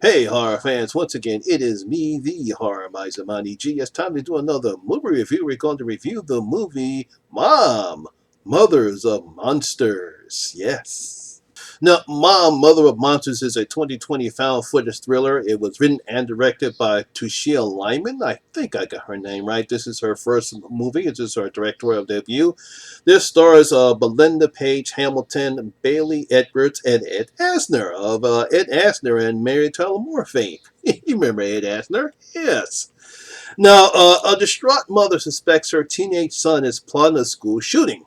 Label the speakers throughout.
Speaker 1: Hey, horror fans, once again, it is me, the Horror Miser Monty G. It's time to do another movie review. We're going to review the movie Mom, Mothers of Monsters. Yes. Now, Mom, Mother of Monsters is a 2020 found footage thriller. It was written and directed by Tucia Lyman. I think I got her name right. This is her first movie. This is her directorial debut. This stars Belinda Page Hamilton, Bailey Edwards, and Ed Asner of Ed Asner and Mary Tyler Moore fame. You remember Ed Asner? Yes. Now, a distraught mother suspects her teenage son is plotting a school shooting.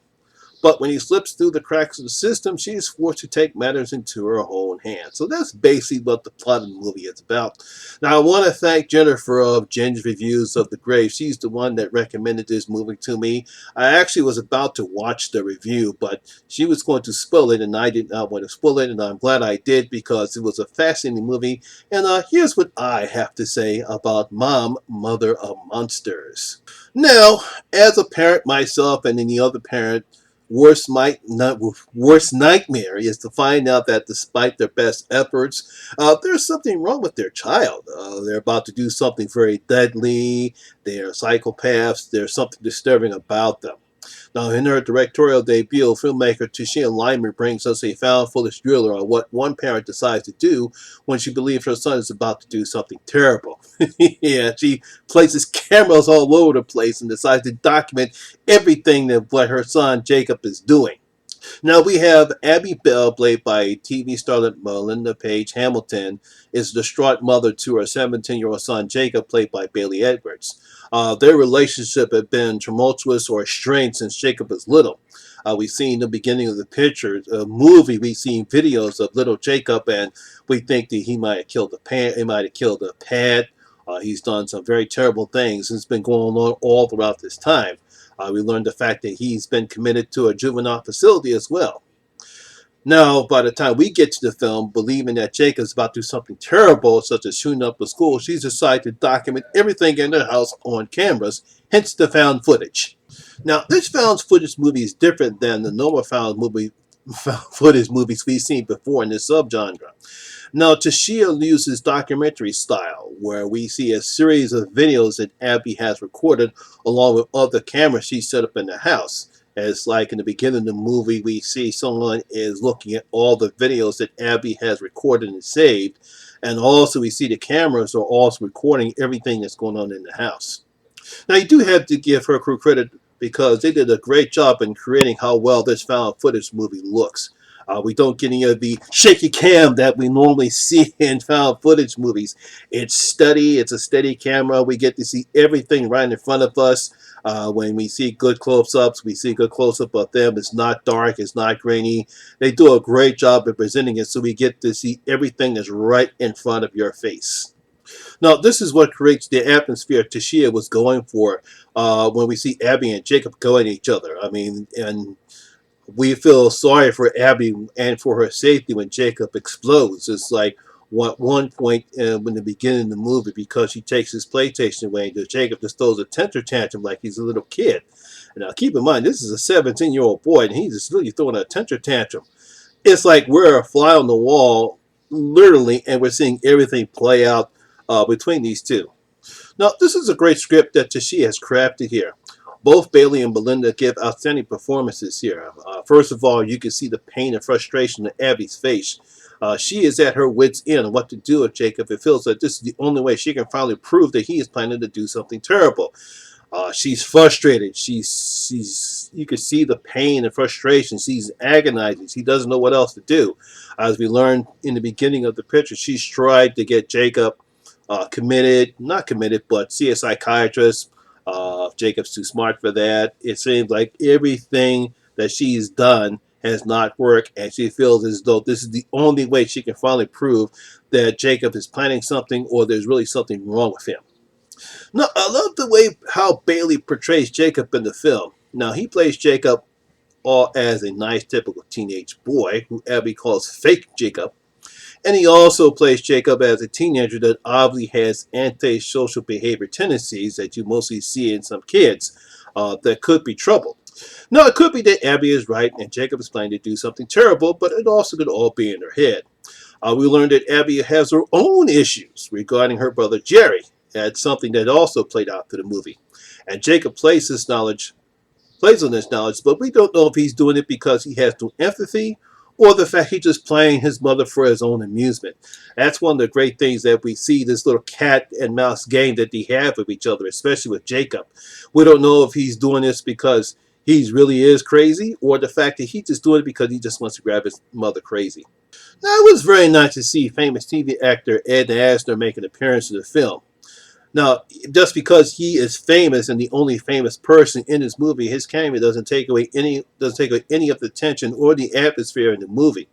Speaker 1: But when he slips through the cracks of the system, she is forced to take matters into her own hands. So that's basically what the plot of the movie is about. Now, I want to thank Jennifer of Jen's Reviews of the Grave. She's the one that recommended this movie to me. I actually was about to watch the review, but she was going to spoil it, and I did not want to spoil it, and I'm glad I did because it was a fascinating movie. And here's what I have to say about Mom, Mother of Monsters. Now, as a parent myself and any other parent, worst nightmare is to find out that despite their best efforts, there's something wrong with their child. They're about to do something very deadly. They are psychopaths. There's something disturbing about them. Now, in her directorial debut, filmmaker Tucia Lyman brings us a found footage thriller on what one parent decides to do when she believes her son is about to do something terrible. Yeah, she places cameras all over the place and decides to document everything that what her son Jacob is doing. Now we have Abby Bell, played by TV starlet Melinda Page Hamilton, is the distraught mother to her 17-year-old son Jacob, played by Bailey Edwards. Their relationship had been tumultuous or strained since Jacob was little. We see in the beginning of the picture, movie, we see videos of little Jacob, and we think that he might have killed the pet. He might have killed the pet. He's done some very terrible things. It's been going on all throughout this time. We learned the fact that he's been committed to a juvenile facility as well. Now, by the time we get to the film, believing that Jacob's about to do something terrible, such as shooting up the school, she's decided to document everything in the house on cameras, hence the found footage. Now, this found footage movie is different than the normal found footage movies we've seen before in this subgenre. Now, Tucia uses documentary style, where we see a series of videos that Abby has recorded along with other cameras she set up in the house. As like in the beginning of the movie, we see someone is looking at all the videos that Abby has recorded and saved. And also we see the cameras are also recording everything that's going on in the house. Now, you do have to give her crew credit because they did a great job in creating how well this found footage movie looks. We don't get any of the shaky cam that we normally see in found footage movies. It's steady. It's a steady camera. We get to see everything right in front of us. When we see good close-ups, we see good close-up of them. It's not dark. It's not grainy. They do a great job of presenting it so we get to see everything that's right in front of your face. Now, this is what creates the atmosphere Tucia was going for when we see Abby and Jacob going at each other. I mean, and we feel sorry for Abby and for her safety when Jacob explodes. It's like one point in the beginning of the movie, because she takes his PlayStation away, and Jacob just throws a temper tantrum like he's a little kid. Now, keep in mind, this is a 17-year-old boy, and he's just really throwing a temper tantrum. It's like we're a fly on the wall, literally, and we're seeing everything play out between these two. Now, this is a great script that Tashi has crafted here. Both Bailey and Belinda give outstanding performances here. First of all, you can see the pain and frustration in Abby's face. She is at her wit's end on what to do with Jacob. It feels like this is the only way she can finally prove that he is planning to do something terrible. She's frustrated. You can see the pain and frustration. She's agonizing. She doesn't know what else to do. As we learned in the beginning of the picture, she's tried to get Jacob not committed, but see a psychiatrist. Jacob's too smart for that. It seems like everything that she's done has not worked, and she feels as though this is the only way she can finally prove that Jacob is planning something or there's really something wrong with him. Now, I love the way how Bailey portrays Jacob in the film. Now, he plays Jacob all as a nice, typical teenage boy who Abby calls fake Jacob. And he also plays Jacob as a teenager that obviously has antisocial behavior tendencies that you mostly see in some kids that could be trouble. Now, it could be that Abby is right and Jacob is planning to do something terrible, but it also could all be in her head. We learned that Abby has her own issues regarding her brother Jerry. That's something that also played out through the movie. And Jacob plays on this knowledge, but we don't know if he's doing it because he has no empathy or the fact he's just playing his mother for his own amusement. That's one of the great things that we see, this little cat and mouse game that they have with each other, especially with Jacob. We don't know if he's doing this because he really is crazy or the fact that he's just doing it because he just wants to grab his mother crazy. Now, it was very nice to see famous TV actor Ed Asner make an appearance in the film. Now, just because he is famous and the only famous person in this movie, his cameo doesn't take away any of the tension or the atmosphere in the movie.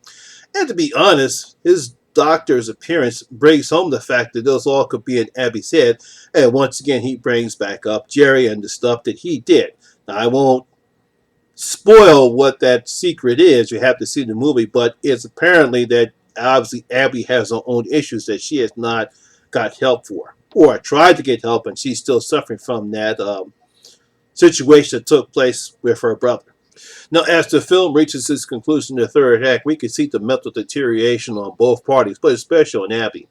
Speaker 1: And to be honest, his doctor's appearance brings home the fact that this all could be in Abby's head. And once again, he brings back up Jerry and the stuff that he did. Now, I won't spoil what that secret is. You have to see the movie, but it's apparently that obviously Abby has her own issues that she has not got help for, or tried to get help, and she's still suffering from that situation that took place with her brother. Now, as the film reaches its conclusion in the third act, we can see the mental deterioration on both parties, but especially on Abby.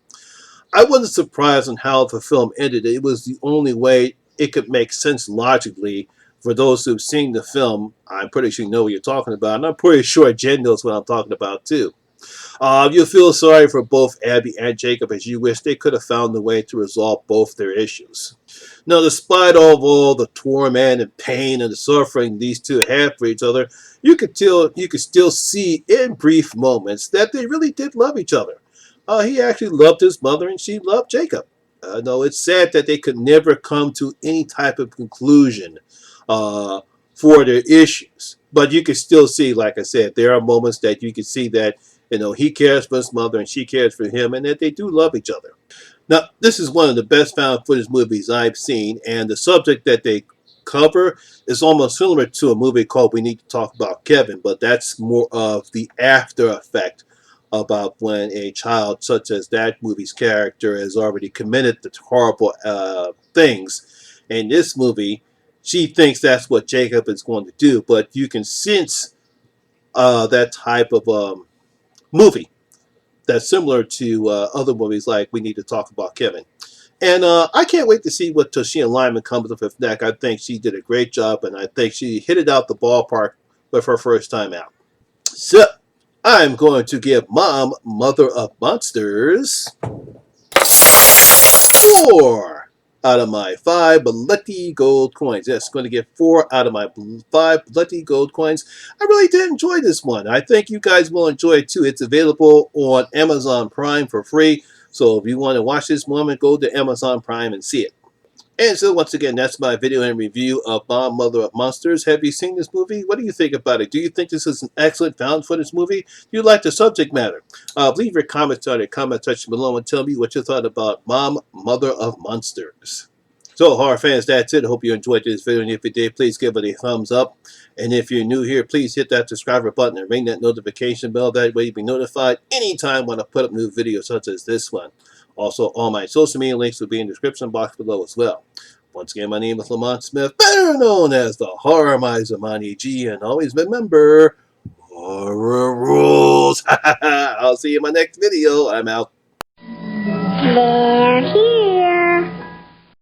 Speaker 1: I wasn't surprised on how the film ended. It was the only way it could make sense logically for those who've seen the film. I'm pretty sure you know what you're talking about, and I'm pretty sure Jen knows what I'm talking about too. You feel sorry for both Abby and Jacob as you wish they could have found a way to resolve both their issues. Now, despite all the torment and pain and the suffering these two have for each other, you could still see in brief moments that they really did love each other. He actually loved his mother and she loved Jacob. No, it's sad that they could never come to any type of conclusion for their issues. But you can still see, like I said, there are moments that you can see that he cares for his mother and she cares for him, and that they do love each other. Now, this is one of the best found footage movies I've seen, and the subject that they cover is almost similar to a movie called We Need to Talk About Kevin, but that's more of the after effect about when a child such as that movie's character has already committed the horrible things. In this movie, she thinks that's what Jacob is going to do, but you can sense that type of movie that's similar to other movies like We Need to Talk About Kevin. And I can't wait to see what Tucia Lyman comes up with next. I think she did a great job, and I think she hit it out the ballpark with her first time out. So, I'm going to give Mom, Mother of Monsters, 4 out of my 5 bloody gold coins. Yes, going to get 4 out of my 5 bloody gold coins. I really did enjoy this one. I think you guys will enjoy it too. It's available on Amazon Prime for free. So if you want to watch this moment, go to Amazon Prime and see it. And so once again, that's my video and review of Mom, Mother of Monsters. Have you seen this movie? What do you think about it? Do you think this is an excellent found footage movie? Do you like the subject matter? Leave your comments on the comment section below and tell me what you thought about Mom, Mother of Monsters. So horror fans, that's it. I hope you enjoyed this video, and if you did, please give it a thumbs up. And if you're new here, please hit that subscriber button and ring that notification bell. That way you'll be notified anytime when I put up new videos such as this one. Also, all my social media links will be in the description box below as well. Once again, my name is Lamont Smith, better known as the Horror Miser Monty G, and always remember, horror rules. I'll see you in my next video. I'm out.
Speaker 2: There he